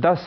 10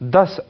10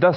10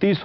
30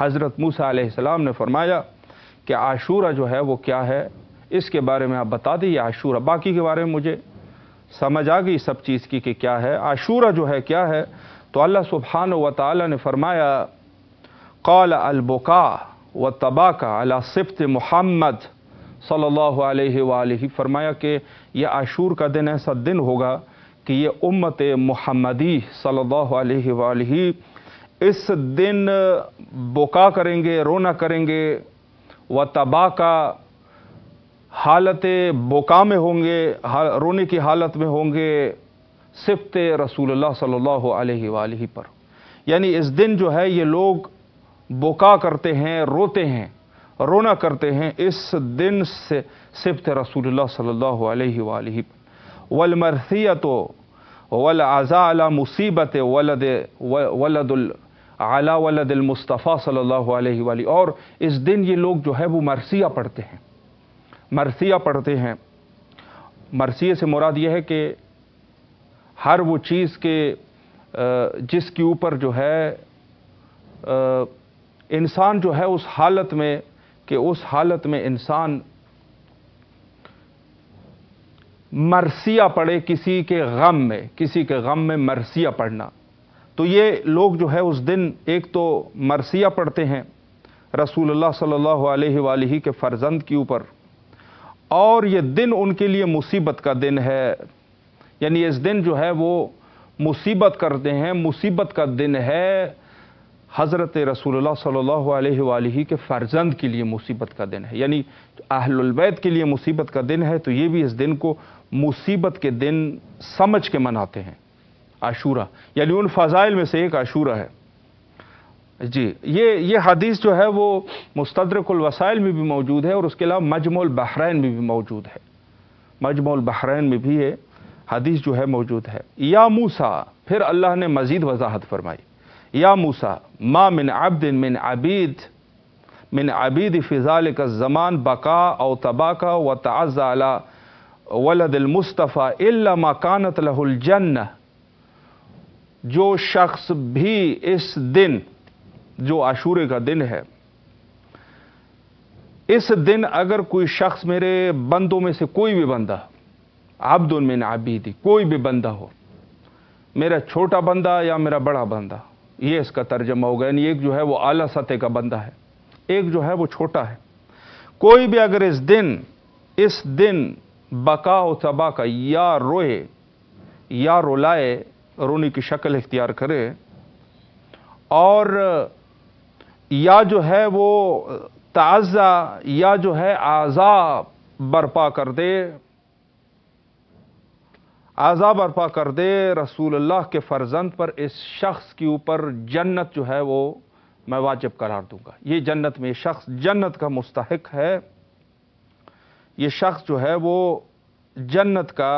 حضرت موسیٰ علیہ السلام نے فرمایا کہ عاشورہ جو ہے وہ کیا ہے، اس کے بارے میں آپ بتا دیں. یہ عاشورہ، باقی کے بارے میں مجھے سمجھ آ گئی سب چیز کی کہ کیا ہے. عاشورہ جو ہے کیا ہے، تو اللہ سبحانہ و تعالی نے فرمایا قال البکاء والتباکہ علی صفت محمد صلی اللہ علیہ وآلہ، فرمایا کہ یہ عاشور کا دن ایسا دن ہوگا کہ یہ امت محمدی صلی اللہ علیہ وآلہ اس دن بکا کریں گے، رونا کریں گے، وتباکہ حالت بکا میں ہوں گے، رونے کی حالت میں ہوں گے صفت رسول اللہ صلی اللہ علیہ وآلہ پر. یعنی اس دن جو ہے یہ لوگ بکا کرتے ہیں، روتے ہیں، رونا کرتے ہیں اس دن سے صفت رسول اللہ صلی اللہ علیہ وآلہ پر. والمرثیۃ والعزاء علی مصیبت ولد علی ولد المصطفیٰ صلی اللہ علیہ وآلہ. اور اس دن یہ لوگ جو ہے وہ مرثیہ پڑھتے ہیں، مرثیہ پڑھتے ہیں. مرثیہ سے مراد یہ ہے کہ ہر وہ چیز کے جس کے اوپر جو ہے انسان جو ہے اس حالت میں، کہ اس حالت میں انسان مرثیہ پڑھے کسی کے غم میں، کسی کے غم میں مرثیہ پڑھنا. تو یہ لوگ جو ہے اس دن ایک تو مرثیہ پڑھتے ہیں رسول اللہ صلی اللہ علیہ وآلہ کے فرزند کے اوپر، اور یہ دن ان کے لیے مصیبت کا دن ہے. یعنی اس دن جو ہے وہ مصیبت کرتے ہیں، مصیبت کا دن ہے حضرت رسول اللہ صلی اللہ علیہ وآلہ کے فرزند کے لیے مصیبت کا دن ہے. یعنی اہل البیت کے لیے مصیبت کا دن ہے، تو یہ بھی اس دن کو مصیبت کے دن سمجھ کے مناتے ہیں. عاشورہ یعنی ان فضائل میں سے ایک عاشورہ ہے. جی یہ حدیث جو ہے وہ مستدرک الوسائل میں بھی موجود ہے، اور اس کے علاوہ مجمع البحرین میں بھی موجود ہے. مجمع البحرین میں بھی یہ حدیث جو ہے موجود ہے. یا موسیٰ، پھر اللہ نے مزید وضاحت فرمائی، یا موسیٰ ما من عبد من عبید فی ذلک الزمان بقا او تباکا وتعزى علی ولد المصطفیٰ الا ما کانت لہ الجنہ. جو شخص بھی اس دن، جو عاشورے کا دن ہے، اس دن اگر کوئی شخص میرے بندوں میں سے کوئی بھی بندہ، عبد من عبیدی، کوئی بھی بندہ ہو، میرا چھوٹا بندہ یا میرا بڑا بندہ، یہ اس کا ترجمہ ہوگا. یعنی ایک جو ہے وہ اعلیٰ سطح کا بندہ ہے، ایک جو ہے وہ چھوٹا ہے. کوئی بھی اگر اس دن بقا و تبا کا یا روئے یا رولائے، رونے کی شکل اختیار کرے، اور یا جو ہے وہ تعزیٰ یا جو ہے عزا برپا کر دے، عزا برپا کر دے رسول اللہ کے فرزند پر، اس شخص کے اوپر جنت جو ہے وہ میں واجب قرار دوں گا. یہ جنت میں شخص جنت کا مستحق ہے، یہ شخص جو ہے وہ جنت کا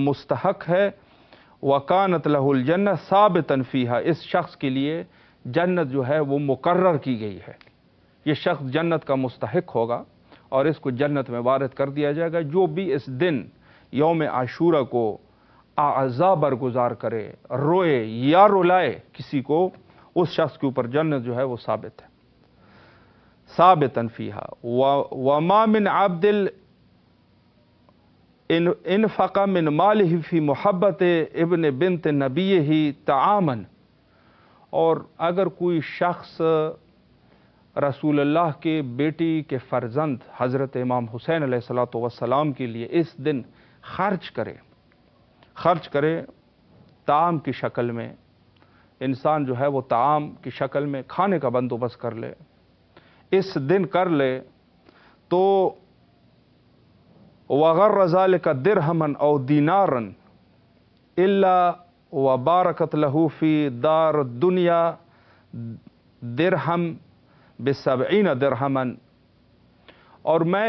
مستحق ہے. وَكَانَتْ لَهُ الْجَنَّةُ ثَابِتًا فِيهَا، اس شخص کے لیے جنت جو ہے وہ مقرر کی گئی ہے. یہ شخص جنت کا مستحق ہوگا اور اس کو جنت میں وارد کر دیا جائے گا. جو بھی اس دن یوم عاشورہ کو اعزا برگزار کرے، روئے یا رلائے کسی کو، اس شخص کے اوپر جنت جو ہے وہ ثابت ہے. ثابتاً فیہا وما من عبد انفق من مالہ فی محبت ابن بنت نبیہ طعاماً. اور اگر کوئی شخص رسول اللہ کے بیٹی کے فرزند حضرت امام حسین علیہ السلام کے لیے اس دن خرچ کرے طعام کی شکل میں، انسان جو ہے وہ طعام کی شکل میں کھانے کا بندوبست کر لے، اس دن کر لے، تو وغر ذلک درہما او دینارا الا وبارکت لہ فی دار الدنیا درہم ب70 درہما. اور میں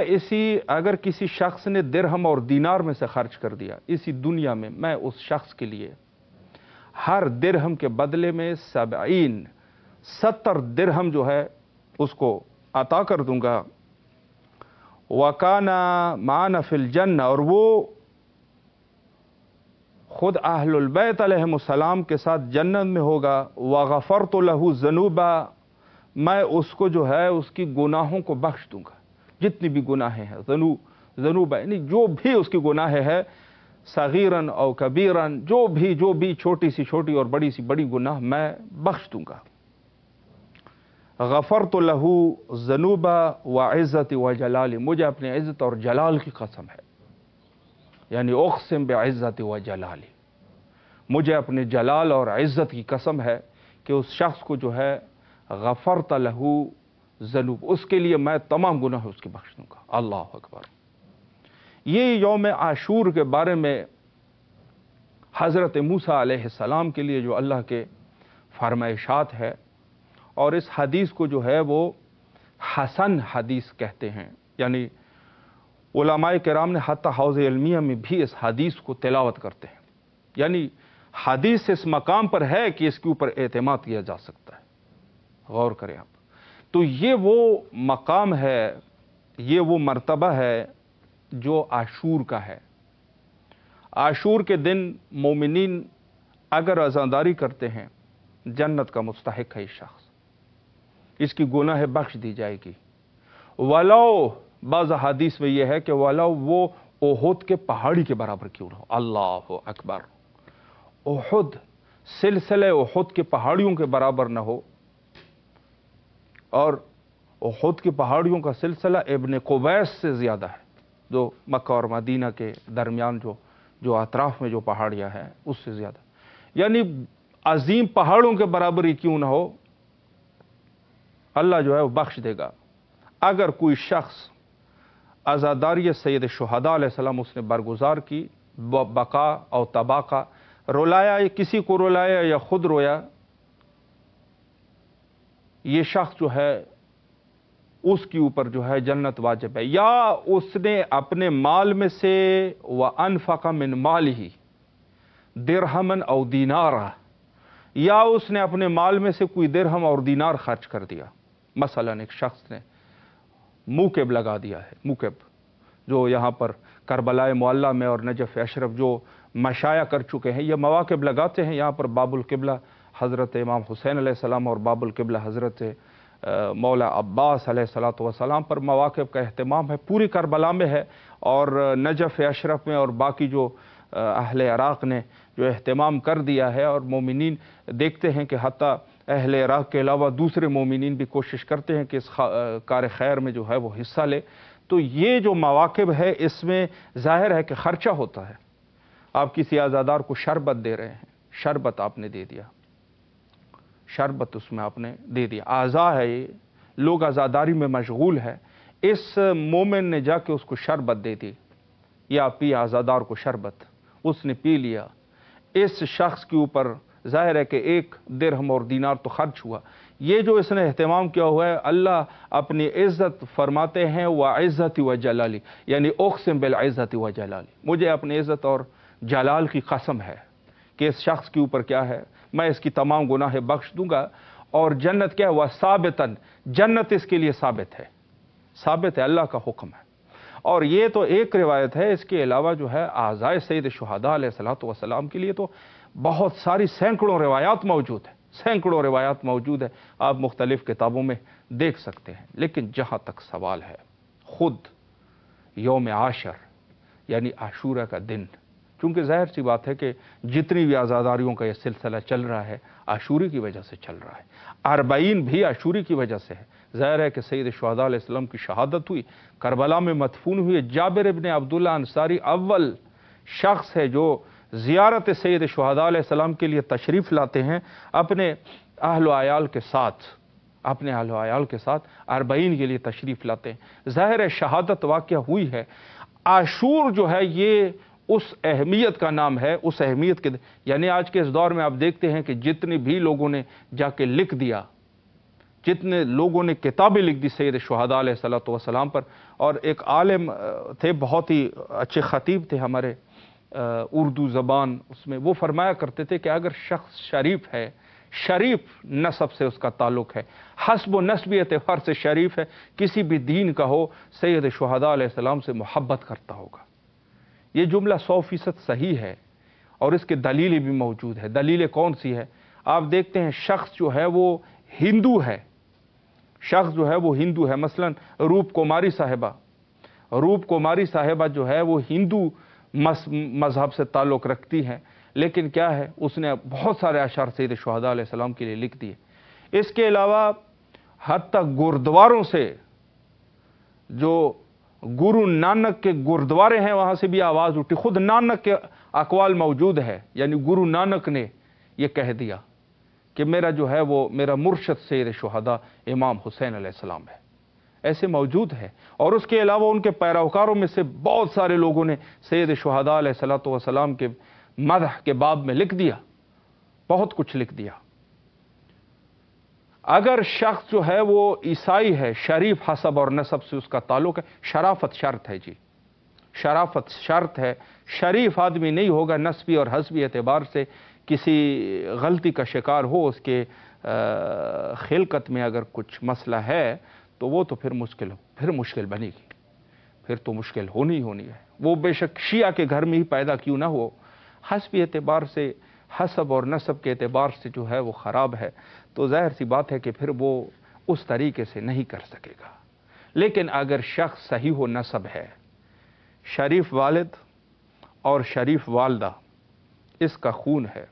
اگر کسی شخص نے درہم اور دینار میں سے خرچ کر دیا اسی دنیا میں اس شخص کے لیے ہر درہم کے بدلے میں 70 درہم جو ہے اس کو عطا کر دوں گا. وَكَانَ مَعَنَا فِي الْجَنَّةِ، اور وہ خود اہل البیت علیہم السلام کے ساتھ جنت میں ہوگا. وَغَفَرْتُ لَهُ ذُنُوبَ میں اس کو جو ہے اس کی گناہوں کو بخش دوں گا، جتنی بھی گناہیں ہیں، ذنوب یعنی جو بھی اس کی گناہ ہے، صغیرن او کبیرن، جو بھی چھوٹی سی چھوٹی اور بڑی سی بڑی گناہ میں بخش دوں گا۔ غفرت لہ ذنوب و عزت و جلالی، مجھے اپنی عزت اور جلال کی قسم ہے، یعنی اقسم بعزت و جلالی، مجھے اپنے جلال اور عزت کی قسم ہے کہ اس شخص کو جو ہے غفرت لہ ذنوب، اس کے لیے میں تمام گناہ اس کے بخش دوں گا۔ اللہ اکبر۔ یہ یوم عاشور کے بارے میں حضرت موسیٰ علیہ السلام کے لیے جو اللہ کے فرمائشات ہے، اور اس حدیث کو جو ہے وہ حسن حدیث کہتے ہیں، یعنی علماء کرام نے حتی حوض علمیہ میں بھی اس حدیث کو تلاوت کرتے ہیں، یعنی حدیث اس مقام پر ہے کہ اس کے اوپر اعتماد کیا جا سکتا ہے۔ غور کریں آپ، تو یہ وہ مقام ہے، یہ وہ مرتبہ ہے جو عاشور کا ہے۔ عاشور کے دن مومنین اگر عزاداری کرتے ہیں، جنت کا مستحق ہے یہ شخص، اس کی گناہ بخش دی جائے گی، ولو، بعض حدیث میں یہ ہے کہ ولو وہ احد کے پہاڑی کے برابر کیوں نہ ہو۔ اللہ اکبر۔ احد، سلسلہ احد کے پہاڑیوں کے برابر نہ ہو، اور احد کی پہاڑیوں کا سلسلہ ابن قبیس سے زیادہ ہے، جو مکہ اور مدینہ کے درمیان جو اطراف میں جو پہاڑیاں ہیں اس سے زیادہ، یعنی عظیم پہاڑوں کے برابر ہی کیوں نہ ہو، اللہ جو ہے وہ بخش دے گا۔ اگر کوئی شخص عزاداری سید شہداء علیہ السلام اس نے برگزار کی، بقا اور تباقا، رلایا، کسی کو رلایا یا خود رویا، یہ شخص جو ہے اس کے اوپر جو ہے جنت واجب ہے، یا اس نے اپنے مال میں سے وَأَنفَقَ مِن مَالِهِ درہمن او دینارا، یا اس نے اپنے مال میں سے کوئی درہم اور دینار خرچ کر دیا۔ مثلا ایک شخص نے موکب لگا دیا ہے، موکب جو یہاں پر کربلائے معلیٰ میں اور نجف اشرف جو مشائع کر چکے ہیں، یہ مواقب لگاتے ہیں یہاں پر باب القبلہ حضرت امام حسین علیہ السلام اور باب القبلہ حضرت مولا عباس علیہ الصلوۃ والسلام پر مواقب کا اہتمام ہے، پوری کربلا میں ہے، اور نجف اشرف میں اور باقی جو اہل عراق نے جو اہتمام کر دیا ہے، اور مومنین دیکھتے ہیں کہ حتیٰ اہل عراق کے علاوہ دوسرے مومنین بھی کوشش کرتے ہیں کہ اس کار خیر میں جو ہے وہ حصہ لے۔ تو یہ جو مواقب ہے اس میں ظاہر ہے کہ خرچہ ہوتا ہے۔ آپ کسی عزادار کو شربت دے رہے ہیں، شربت آپ نے دے دیا، شربت اس میں آپ نے دے دیا، اعضاء ہے، یہ لوگ عزاداری میں مشغول ہے، اس مومن نے جا کے اس کو شربت دے دی، یا پی عزادار کو شربت، اس نے پی لیا، اس شخص کے اوپر ظاہر ہے کہ ایک درہم اور دینار تو خرچ ہوا۔ یہ جو اس نے اہتمام کیا ہوا ہے، اللہ اپنی عزت فرماتے ہیں وَعِزَّتِ وَجَلَالِ، یعنی اقسم بالعزت وجلالی، مجھے اپنی عزت اور جلال کی قسم ہے کہ اس شخص کے اوپر کیا ہے، میں اس کی تمام گناہ بخش دوں گا، اور جنت کیا ہے، وَثَابِتًا، جنت اس کے لیے ثابت ہے، ثابت ہے، اللہ کا حکم ہے۔ اور یہ تو ایک روایت ہے، اس کے علاوہ جو ہے اعضاء سید شہداء علیہ الصلوۃ والسلام کے لیے تو بہت ساری سینکڑوں روایات موجود ہیں، سینکڑوں روایات موجود ہیں، آپ مختلف کتابوں میں دیکھ سکتے ہیں۔ لیکن جہاں تک سوال ہے، خود یوم عاشر یعنی عاشورہ کا دن، چونکہ ظاہر سی بات ہے کہ جتنی بھی عزاداریوں کا یہ سلسلہ چل رہا ہے عاشوری کی وجہ سے چل رہا ہے، 40 بھی عاشوری کی وجہ سے ہے۔ ظاہر ہے کہ سید شہداء علیہ السلام کی شہادت ہوئی، کربلا میں مدفون ہوئے، جابر ابن عبداللہ انصاری اول شخص ہے جو زیارت سید شہداء علیہ السلام کے لیے تشریف لاتے ہیں اپنے اہل و عیال کے ساتھ، اپنے اہل و عیال کے ساتھ 40 کے لیے تشریف لاتے ہیں۔ ظاہر ہے شہادت واقعہ ہوئی ہے۔ عاشور جو ہے یہ اس اہمیت کا نام ہے، اس اہمیت کے، یعنی آج کے اس دور میں آپ دیکھتے ہیں کہ جتنے بھی لوگوں نے جا کے لکھ دیا، جتنے لوگوں نے کتابیں لکھ دی سید شہداء علیہ السلام پر، اور ایک عالم تھے، بہت ہی اچھے خطیب تھے ہمارے اردو زبان، اس میں وہ فرمایا کرتے تھے کہ اگر شخص شریف ہے، شریف نسب سے اس کا تعلق ہے، حسب و نسبی اعتبار سے شریف ہے، کسی بھی دین کا ہو، سید شہداء علیہ السلام سے محبت کرتا ہوگا۔ یہ جملہ 100% صحیح ہے، اور اس کے دلیلیں بھی موجود ہے۔ دلیلیں کون سی ہے؟ آپ دیکھتے ہیں شخص جو ہے وہ ہندو ہے، شخص جو ہے وہ ہندو ہے، مثلا روپ کماری صاحبہ جو ہے وہ ہندو مذہب سے تعلق رکھتی ہیں، لیکن کیا ہے اس نے بہت سارے اشعار سید شہداء علیہ السلام کے لیے لکھ دیے۔ اس کے علاوہ حتیٰ گردواروں سے، جو گرو نانک کے گردوارے ہیں وہاں سے بھی آواز اٹھی، خود نانک کے اقوال موجود ہے، یعنی گرو نانک نے یہ کہہ دیا کہ میرا جو ہے وہ میرا مرشد سید شہداء امام حسین علیہ السلام ہے، ایسے موجود ہے۔ اور اس کے علاوہ ان کے پیروکاروں میں سے بہت سارے لوگوں نے سید شہداء علیہ السلام کے مدح کے باب میں لکھ دیا، بہت کچھ لکھ دیا۔ اگر شخص جو ہے وہ عیسائی ہے، شریف حسب اور نسب سے اس کا تعلق ہے، شرافت شرط ہے جی، شرافت شرط ہے، شریف آدمی نہیں ہوگا نسبی اور حسبی اعتبار سے کسی غلطی کا شکار ہو، اس کے خلقت میں اگر کچھ مسئلہ ہے تو وہ تو پھر مشکل بنے گی، پھر تو مشکل ہونی ہے۔ وہ بے شک شیعہ کے گھر میں ہی پیدا کیوں نہ ہو، حسبی اعتبار سے، حسب اور نسب کے اعتبار سے جو ہے وہ خراب ہے، تو ظاہر سی بات ہے کہ پھر وہ اس طریقے سے نہیں کر سکے گا۔ لیکن اگر شخص صحیح و نسب ہے، شریف والد اور شریف والدہ، اس کا خون ہے،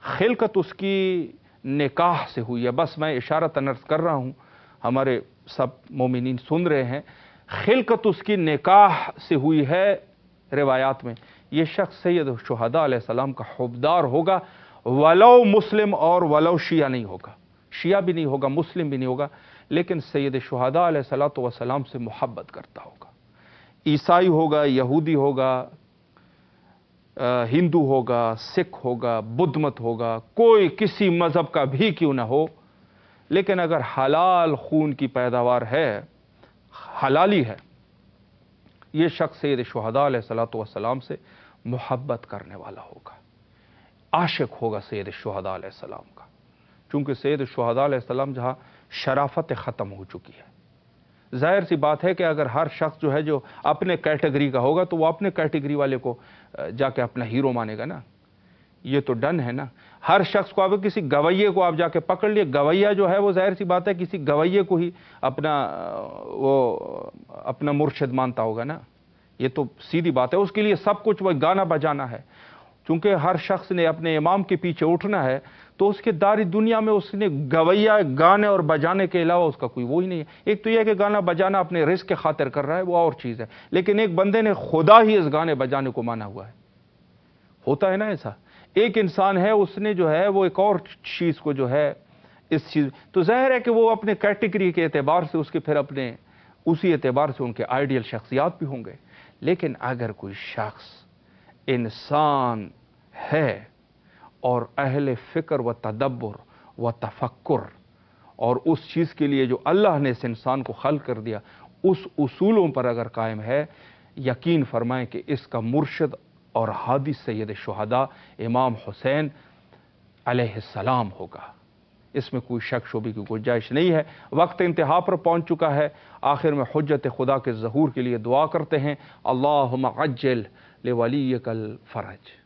خلقت اس کی نکاح سے ہوئی ہے، بس میں اشارتاً عرض کر رہا ہوں، ہمارے سب مومنین سن رہے ہیں، خلقت اس کی نکاح سے ہوئی ہے روایات میں، یہ شخص سید شہداء علیہ السلام کا حبدار ہوگا، ولو مسلم اور ولو شیعہ نہیں ہوگا، شیعہ بھی نہیں ہوگا، مسلم بھی نہیں ہوگا، لیکن سید شہداء علیہ السلام سے محبت کرتا ہوگا۔ عیسائی ہوگا، یہودی ہوگا، ہندو ہوگا، سکھ ہوگا، بدھ مت ہوگا، کوئی کسی مذہب کا بھی کیوں نہ ہو، لیکن اگر حلال خون کی پیداوار ہے، حلالی ہے، یہ شخص سید شہداء علیہ السلام سے محبت کرنے والا ہوگا، عاشق ہوگا سید شہداء علیہ السلام کا، چونکہ سید شہداء علیہ السلام جہاں شرافت ختم ہو چکی ہے۔ ظاہر سی بات ہے کہ اگر ہر شخص جو ہے جو اپنے کیٹیگری کا ہوگا تو وہ اپنے کیٹیگری والے کو جا کے اپنا ہیرو مانے گا نا، یہ تو ڈن ہے نا۔ ہر شخص کو، اب کسی گویے کو آپ جا کے پکڑ لیے، گویہ جو ہے وہ ظاہر سی بات ہے کسی گویے کو ہی اپنا مرشد مانتا ہوگا نا، یہ تو سیدھی بات ہے، اس کے لیے سب کچھ وہ گانا بجانا ہے، چونکہ ہر شخص نے اپنے امام کے پیچھے اٹھنا ہے، تو اس کے داری دنیا میں اس نے گویہ گانے اور بجانے کے علاوہ اس کا کوئی وہی نہیں ہے۔ ایک تو یہ کہ گانا بجانا اپنے رزق کے خاطر کر رہا ہے، وہ اور چیز ہے، لیکن ایک بندے نے خدا ہی اس گانے بجانے کو مانا ہوا ہے، ہوتا ہے نا ایسا۔ ایک انسان ہے، اس نے جو ہے وہ ایک اور چیز کو جو ہے اس چیز، تو ظاہر ہے کہ وہ اپنے کیٹیگری کے اعتبار سے اس کے پھر اپنے اسی اعتبار سے ان کے آئیڈیل شخصیات بھی ہوں گے۔ لیکن اگر کوئی شخص انسان ہے اور اہل فکر و تدبر و تفکر، اور اس چیز کے لیے جو اللہ نے اس انسان کو خلق کر دیا اس اصولوں پر اگر قائم ہے، یقین فرمائیں کہ اس کا مرشد اور ہادی سید شہداء امام حسین علیہ السلام ہوگا، اس میں کوئی شک شبے کی گنجائش نہیں ہے۔ وقت انتہا پر پہنچ چکا ہے، آخر میں حجت خدا کے ظہور کے لیے دعا کرتے ہیں، اللہم عجل لولیک الفرج۔